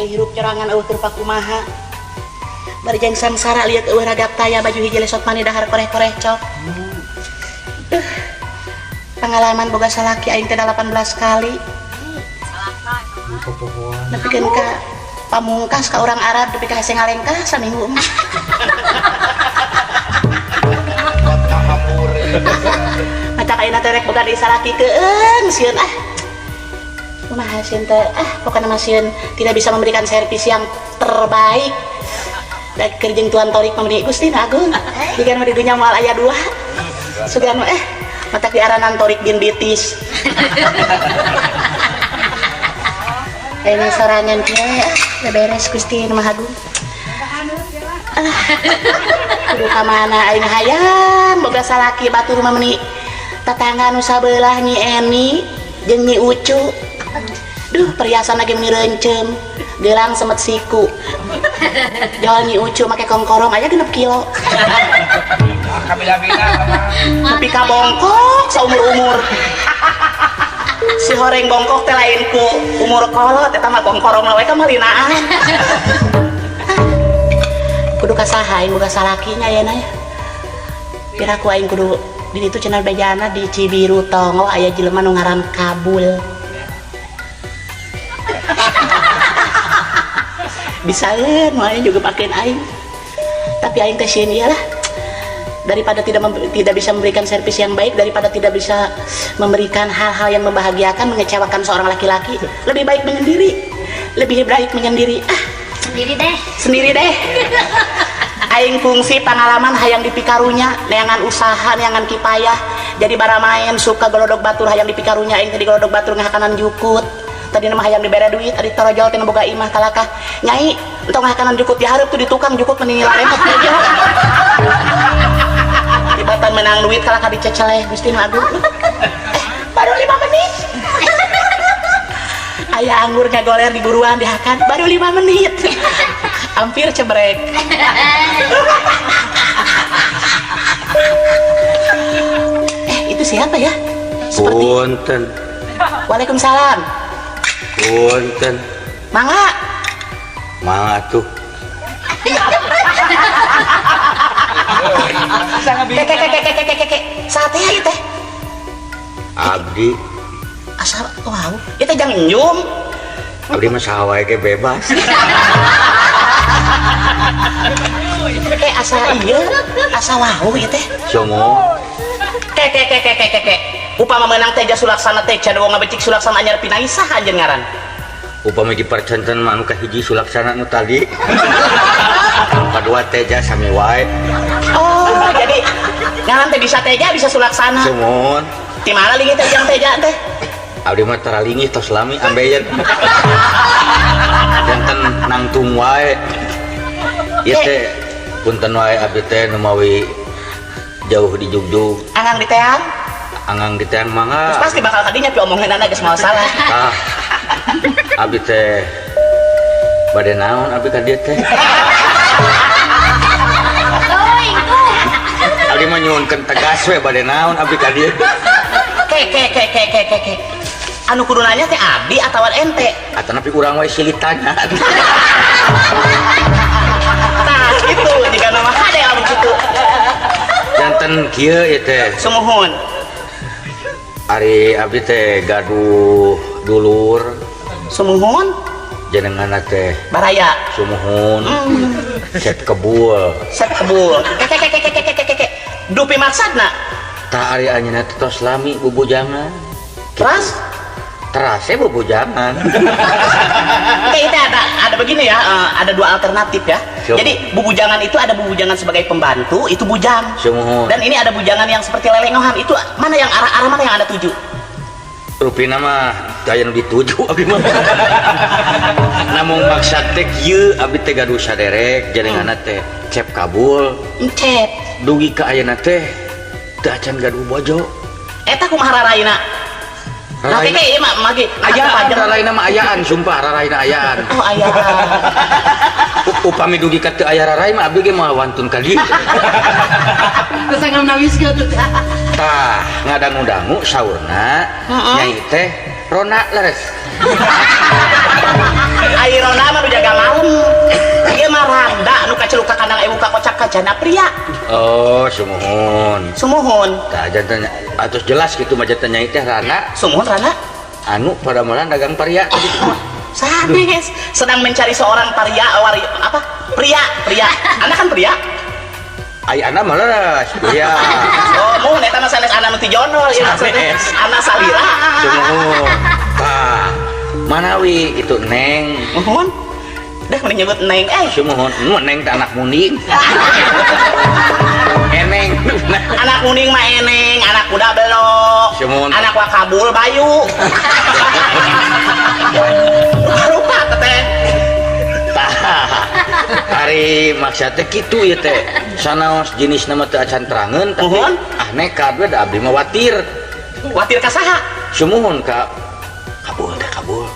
hirup nyerangan eueuh keur pakumaha. Bari jang samsara liat eueuh ragap taya baju hiji lesot mani dahar koreh-koreh cok. Pengalaman boga salaki aing teh 18 kali. Nepikeun ka pamungkas ka urang Arab dupi ka hese ngalengkah saminggu. Matak ayeuna teh rek boga deui salakikeun sieun ah. Kumaha sieun teh pokona mah sieun tidak bisa memberikan servis yang terbaik. Da keur jeung tuan torik pamri Gusti Agung. Digan mah di dunya moal aya 2. Sugan mah matak diaranan torik bin bitis. Ayeuna sorangan teh beres Gusti nu Maha Agung. Kudu ka mana aing hayang boga salaki batur mah meuni tatangga nu sabelah Nyi Eni jeung Nyi Ucu. Duh perhiasan lagi meuni reuncem, gelang semet siku. Jual Nyi Ucu make kongkorong aya 6 kilo. Tapi ka bongkok saumur-umur. Si horeng bongkok teh lain ku umur kolot eta mah kongkorong we ka malinaan. Kudu kasaha aing boga salakinya ya na ya. Piraku aing kudu di ditu cenah bejana di Cibiru Tongo aya jelema nu ngaran Kabul. Bisaeun moal juga pakeun aing. Tapi aing teh sieun iyalah. Daripada tidak bisa memberikan servis yang baik, daripada tidak bisa memberikan hal-hal yang membahagiakan, mengecewakan seorang laki-laki, lebih baik menyendiri. Lebih baik menyendiri. Sendiri deh. Aing fungsi pengalaman hayang dipikarunya, neangan usaha, neangan kipayah. Jadi bara main suka golodog batur hayang dipikarunya aing tadi golodog batur ngahakanan jukut. Tadi nama hayang dibere duit, tadi torojol teh boga imah kalakah. Nyai, entong ngahakanan jukut dihareup tuh di tukang jukut mending larempet aja. Tibatan menang duit kalakah diceceleh Gusti Nu Agung. Baru 5 menit. Aya anggur ngagoler di buruan dihakan baru 5 menit. Hampir cebrek. Itu siapa ya? Punten. Waalaikumsalam. Punten. Mangga. Mangga tuh. Sate ya teh. Abdi. Asal wow, itu jangan nyum. Abdi mah saha ge bebas. Asa ieu, asa wow ieu teh. Songo. Upama menang teh Sulaksana teh can ngabecik Sulaksana anyar pinangis saha anjeun ngaran. Upama dipercanten mah anu kahiji Sulaksana nu tadi. Kadua teja sami wae. Oh, jadi ngaran teh bisa teja bisa Sulaksana. Sumun. Di mana lingi teh jang teja teh? Abdi mah taralingi tos lami ambeyen. Janten nangtung wae. Ieu teh punten wae abdi teh nu mawi jauh di Jugjug. Angang di teang? Angang di teang mangga. Terus pasti bakal tadinya pi omonganna geus moal salah. Abdi teh bade naon abdi ka dieu teh? Abdi mah nyuhunkeun tegas we bade naon abdi ka dieu. Anu kudu nanya teh abdi atawa ente? Atana pi urang we silih tanya. Nah, itu jika nama hade anu kitu. Janten kieu ieu teh. Sumuhun. Ari abdi teh gaduh dulur. Sumuhun. Jenenganna teh Baraya. sumuhun. Set kebul. Set kebul. Dupi maksudna? Tah ari anjeunna teh tos lami bubujangan. Terus? Terase bubujangan. Kita ada begini ya, ada 2 alternatif ya. Siapa? Jadi bubujangan itu ada bubujangan sebagai pembantu, itu bujang. Sumuhun. Dan ini ada bujangan yang seperti lelengohan, itu mana yang arah mana yang Anda tuju? Rupina mah daya nu dituju abdi mah. Namun maksud teh kieu abdi teh gaduh saderek jenenganna teh cep kabul. Cep. Dugi ka ayeuna teh teu acan gaduh bojo. Eta kumaha raraina? Nah, keke ieu mah mage ayaan raraina mah ayaan, sumpah raraina ayaan. Oh, ayaan. upami dugi ka teu aya rarai mah abdi ge moal wantun ka dieu. Terus ngam nawis gitu. Tah ngadangu-dangu saurna nyai teh Rona leres. Ai Rona mah nu jaga malam. Ieu mah randa nu kaceluka kandang ewu ka kocak kajana pria. Oh sumuhun. Sumuhun. Tah janten atus jelas kitu mah janten nyai teh Rana Sumuhun Rana. anu pada malam dagang paria kitu mah. Sanes sedang mencari seorang pria apa? Pria. Anda kan pria? Ai anak mah leres. Iya. Oh, mun eta mah sanes anak nu ti jono ieu maksudnya. Anak salira. Sumuhun. Tah manawi itu Neng. Muhun. Dah mending nyebut Neng Sumuhun, Neng teh anak munding. Eneng. Anak kuning mah eneng, anak kuda belok. Sumuhun. Anak wakabul bayu. Rupa teh. Tah. Ari maksud teh kitu ieu teh. Sanaos jenis nama teu acan terangeun tapi Muhun. nekat we da abdi mah watir. Watir ka saha? Sumuhun ka kabul teh kabul.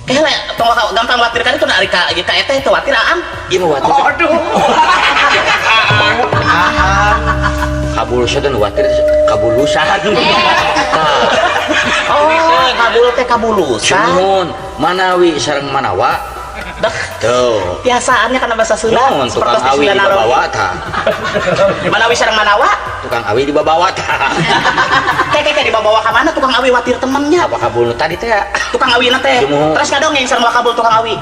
Le, tong gampang watir kan itu dari ka eta itu watir aam. Ieu mah watir. Aduh. Kabul sadan watir kabulusan. Oh, kabul teh kabulusan. Sumuhun, manawi sareng manawa. Dah, Tuh. biasaannya karena bahasa Sunda. Naon tukang Seperti awi di Sunda babawa tah. Manawi sareng manawa. Tukang awi di babawa tah. Kayak di bawah ka mana tukang awi watir temennya. Apa kabul nu tadi teh ya? Tukang awi teh. Jumuh. Terus ngadongeng sareng wakabul tukang awi.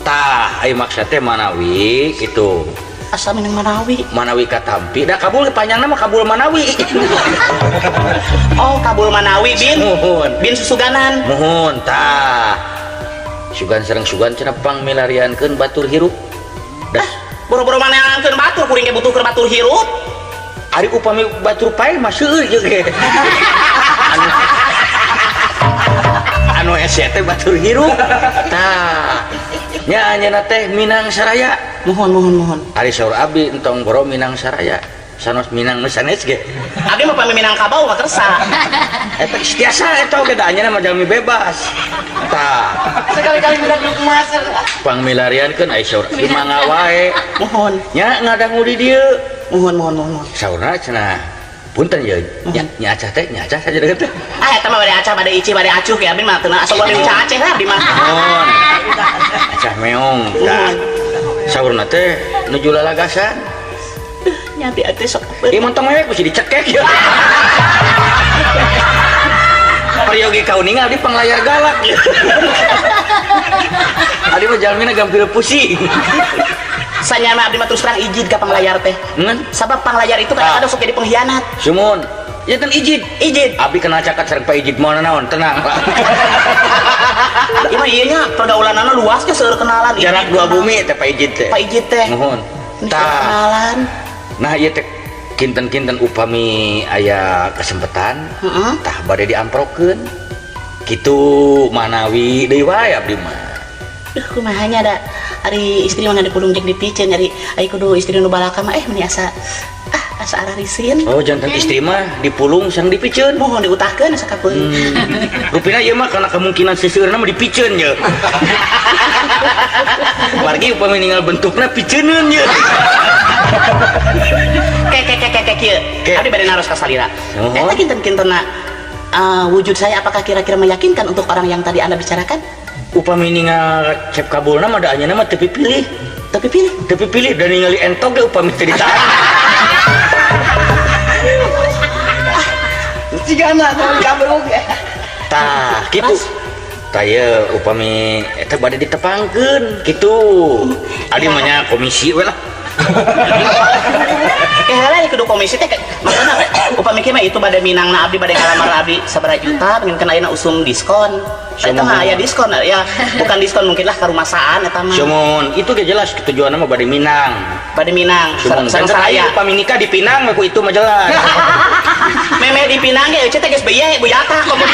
Tah, ai maksud teh manawi kitu. Asa minang manawi. Manawi katampi da kabul panjang nama kabul manawi. Oh, kabul manawi bin. Muhun. Bin susuganan. Muhun tah. Sugan sareng sugan cenah pangmilariankeun batur hirup. Das Boro-boro mana yang angkeun batur kuring ge butuh keur batur hirup. ari upami batur pae mah seueur jeung ge. Anu ese teh batur hirup. Tah. Nya anjeunna teh Minang Saraya. Mohon. Ari saur abdi entong boro Minang Saraya. Sanos Minang nu sanes ge. Abdi mah pami Minang Kabau mah kersa. Eta tiasa eta oge da anjeunna mah jalmi bebas. Tah. Sekali-kali minta emas. Pangmilariankeun ai saur abdi mangga wae. Mohon. Nya ngadangu di dieu. Mohon. Saurna cenah punten ya nya acah teh nya acah saja deket teh. Ah eta mah bade acah bade ici bade acuh ge abdi mah teu asa bade ucah aceh lah abdi mah. Mohon. Acah meong. Tah. Saurna teh nuju lalagasan. Nya abdi sok. Ieu montong mewek mesti dicekek ya. Peryogi kauning abdi panglayar galak. Abdi mah jalmina gampil pusing. Sanya mah abdi mah terus terang ijid ka panglayar teh. Sabab panglayar itu kadang-kadang sok jadi pengkhianat. Sumun. Ya kan ijid. Abdi kenal cakat sareng Pak Ijid moal naon tenang. Ieu mah ieu nya pergaulanana luas ge seueur kenalan. Jarak dua bumi teh Pak Ijid teh. Pak Ijid teh. Mohon. Tah. Kenalan. Nah ieu teh kinten-kinten upami aya kesempatan tah bade diamprokeun. Kitu manawi deui wae abdi mah. Duh kumahanya ada ari istri mah ngade pulung jeung dipikeun nyari ai kudu istri nu balaka mah meni asa ararisin. Oh jantan istri mah dipulung sang dipiceun. Mohon diutahkeun sakapeung. Rupina ieu mah kana kemungkinan siseureuna mah dipiceun ye. Margi upami ninggal bentukna piceuneun ye. Kek kieu. Abdi bade naros ka salira. Eta kinten-kintena wujud saya apakah kira-kira meyakinkan untuk orang yang tadi Anda bicarakan? Upami ninggal cep kabulna mah da anjeunna mah teu pipilih. Teu pipilih dan ningali entok ge upami teu ditahan. Sigana tong kabrog. Tah, kitu. Tah ieu upami eta bade ditepangkeun kitu. Adi mah nya komisi we lah. Heula kudu komisi teh maksudna upami kieu mah itu bade minangna abdi bade ngalamar abdi sabaraha juta pengen kana ayeuna usum diskon. Eta mah aya diskon ya, bukan diskon mungkin lah karumasaan eta mah. Sumun, itu ge jelas tujuanna mah bade minang. Bade minang sareng saya. Upami nikah di Pinang mah ku itu mah jelas. Meme di Pinang ge eueuh teh geus beye buyata komo.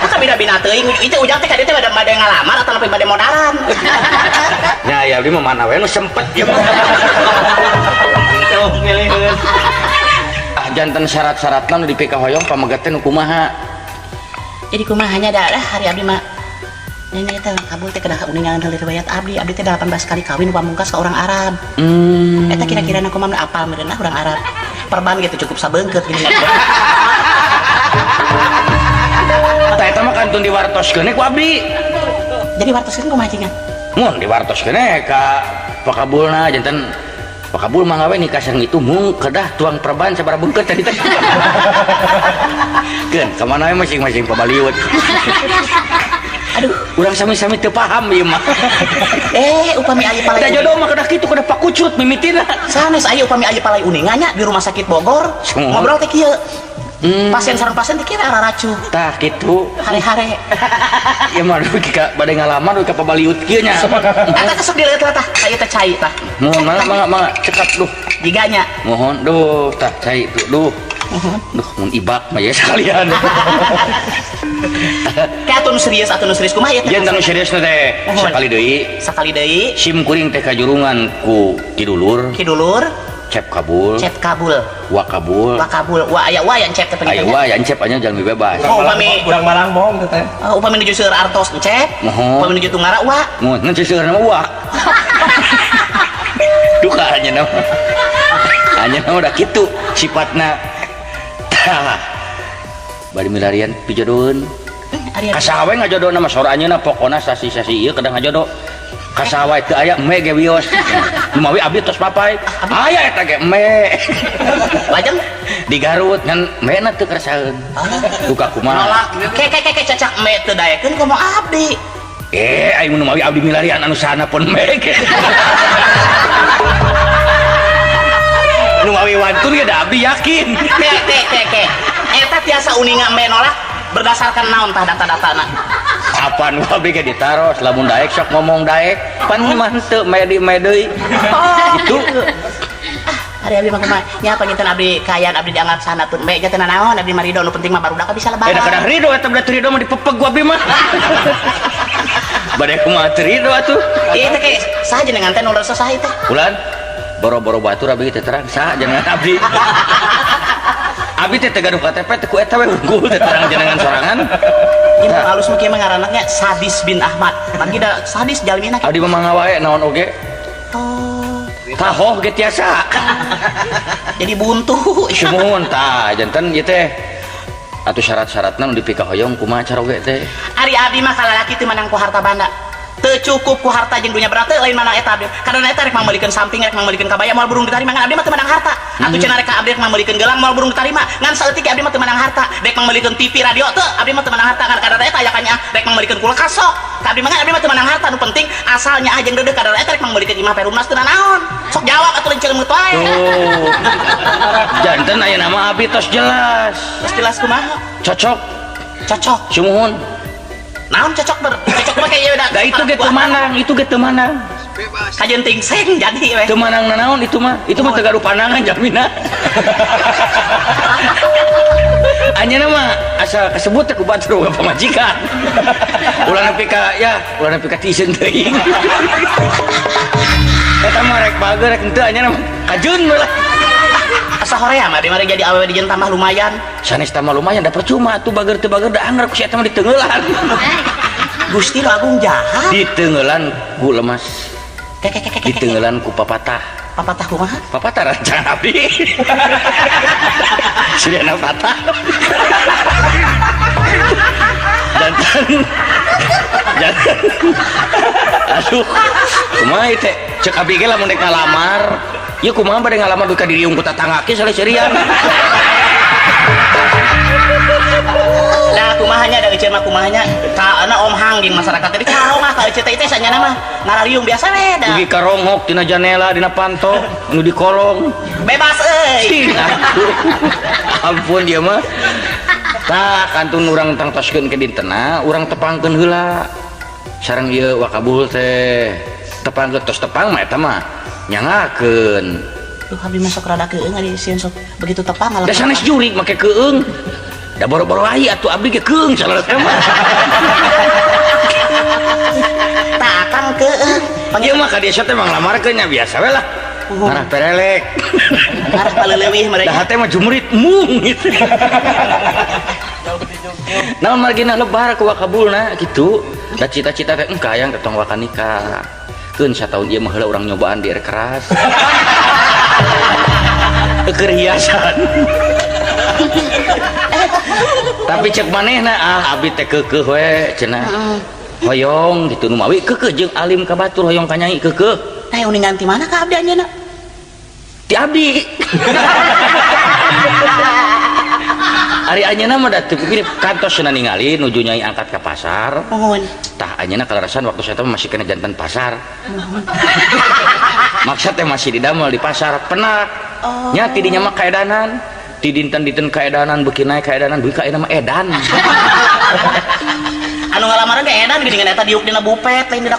Ka beda-beda teuing itu ujang teh ka dieu teh bade ngalamar atau nepi bade modalan. Nya ya abdi mah mana we nu sempet ya. Jantan syarat-syaratna nu dipika hoyong pamegat teh nu kumaha? Jadi kumahanya adalah hari abdi mah Ini teh kabul teh kedah uningan dari riwayat abdi teh 18 kali kawin pamungkas ke orang Arab. Eta kira-kira na kumaha apal meureun orang Arab. Perban gitu cukup sabeungkeut gini. Tah eta mah kantun diwartoskeun ku abdi. Jadi wartoskeun kumaha cenah? Mun diwartoskeun ka pakabulna janten pakabul mah gawe nikah sareng itu mung kedah tuang perban sabaraha beungkeut tadi teh. Keun kamana we masing-masing pabaliut. Aduh, urang sami-sami teu paham ieu mah. Upami aya palai. Da jodoh mah kedah kitu kedah pakucut mimitina. Sanes aya upami aya palai uningannya di rumah sakit Bogor. Ngobrol teh kieu. Pasien sareng pasien teh kieu raracu. Tah kitu. Hare-hare. Ya mah ka bade ngalaman ka pabaliut kieu nya. Eta sok dilihat lah tah, aya teh cai tah. Mohon mangga cekat duh. Jiganya. Mohon duh tah cai duh. Duh mun ibak mah ya sekalian. Kayak atun serius kumaha ya teh? Yen anu serius teh sakali deui. Sim kuring teh kajurungan ku Kidulur. Cep kabul. Wa kabul. Wa aya wa yang cep teh Aya wa yang cep anya jalmi bebas. Urang malang bohong teh. Upami nuju seueur artos cep. Upami nuju tunggara wa. Mun nu seueur nama wa. Duka hanya nama. Hanya nama udah kitu sifatna. Bari milarian pijodoheun. Kasawe ngajodoh nama sora anjeunna pokona sasi-sasi ieu kadang ngajodoh. Kasawe teu aya eme ge wios. Lumawi abdi tos papai. Aya eta ge eme. Lajeng Di Garut ngan emena teu karasaeun. Duka kumaha? Ke cacak eme teu daekeun kumaha abdi. Aing mun lumawi abdi milarian anu sahana pun eme ge. Lumawi wantun ge da abdi yakin. Ke. Eta tiasa uninga eme nolak berdasarkan naon tah data-datana. Apaan abdi ge ditaros lamun daek sok ngomong daek pan mah teu mede deui. Itu Ari abdi mah kumaha nya panginten abdi kayan abdi dianggap sana pun bae jatena naon abdi mah ridho nu penting mah barudak bisa lebaran. Kadang ridho eta berarti ridho mah dipepeg gua abdi mah. Bade kumaha teu ridho atuh. Ieu teh ke saha jenengan teh nu rasa saha teh? Bulan boro-boro batur abdi teh terang saha jenengan abdi. Abdi teh gaduh KTP teh ku eta we unggul teh terang jenengan sorangan. Ieu halus mah kieu mah ngaranna Sadis bin Ahmad. Pagi da sadis jalmina. Abdi mah mangga wae naon oge. Tahoh ge tiasa. Jadi buntu. Sumuhun tah janten ieu teh atuh syarat-syaratna nu dipika hoyong kumaha cara oge teh. Ari abdi mah kalalaki teu menang ku harta banda. Teu cukup ku harta jeung dunya berarti lain mana eta abdi. Karena eta rek mameuliikeun samping rek mameuliikeun kabaya moal burung ditarima ngan abdi mah teu menang harta. Atuh cenah rek abdi rek mameuliikeun gelang moal burung ditarima ngan saeutik abdi mah teu menang harta. Rek mameuliikeun TV radio teu abdi mah teu menang harta ngan kadar eta aya kanya rek mameuliikeun kulkas sok. Abdi mah abdi mah teu menang harta nu penting asalnya aja jeung deudeuh kadar eta rek mameuliikeun imah perumnas teu naon. Sok jawab atuh leunceun meut wae. Tuh. Janten aya nama abdi tos jelas. Terus jelas kumaha? Cocok. Sumuhun. Naon cocok mah kayak udah. Da itu ge teu manang, itu ge teu manang. Kajen tingseng jadi we. Teu manang naon itu mah teu gaduh pandangan jamina. Anjeunna mah asa kasebut teh ku batur ka pamajikan. Ulah nepi ka tieun teuing. Eta mah rek bager rek henteu anjeunna mah kajeun meulah. Asa hoream abdi mah jadi awewe dijeun tambah lumayan. Sanes tambah lumayan da percuma tuh bager teu bager da anggar ku si eta mah diteungeulan. Gusti nu agung jahat. Diteungeulan ku lemas. Diteungeulan ku papatah. Papatah kumaha? Papatah rancang abdi. Sudah patah. Jantan. Aduh. Kumaha teh? Cek abdi ge lamun dek ngalamar. Ieu kumaha bade ngalamar duka diri unggul tatangga ge sale serian. Nah kumahanya da euceun mah kumahanya kaana Om Hang jeung masyarakat teh kaong mah ka euceun teh sanyana mah ngarariung biasa we da. Dugi karonghok tina janela dina panto nu di kolong. Bebas euy. Ampun dia mah. Tah kantun urang tangtoskeun ke dintenna, urang tepangkeun heula. Sareng ieu wakabul teh tepangkeun tos tepang mah eta mah nyangakeun. Duh abdi masuk rada keung ari sieun sok begitu tepang ngalah. Da sanes jurig make keung. Da boro-boro ahi atuh abdi ge keung salerana mah. Tah akang keung. Ieu mah ka dieu teh mah nglamarkeun nya biasa we lah. Ngarah perelek. Ngarah paleleuwih mereka. Da hate mah jumrit mung gitu. naon margina lebar ku wakabulna gitu da cita-cita teh kayang ketong waka nikah keun satahun ieu mah heula urang nyobaan di air keras keur hiasan tapi cek manehna abi teh keukeuh we cenah hoyong gitu nu mawi keukeuh jeung alim ka batur hoyong ka nyai keukeuh uningan ti mana ka abdi anjeunna ti abdi ari anjeunna mah da teu gini kantos cenah ningali nuju nyai angkat ka pasar mohon tah anjeunna kalarasan waktu saya masih kena jantan pasar maksud teh masih didamel di pasar penak nya tidinya mah kaedanan ti dinten kaedanan beuki naik kaedanan duit ka mah edan anu ngalamaran ge edan geuningan eta diuk dina bupet lain dina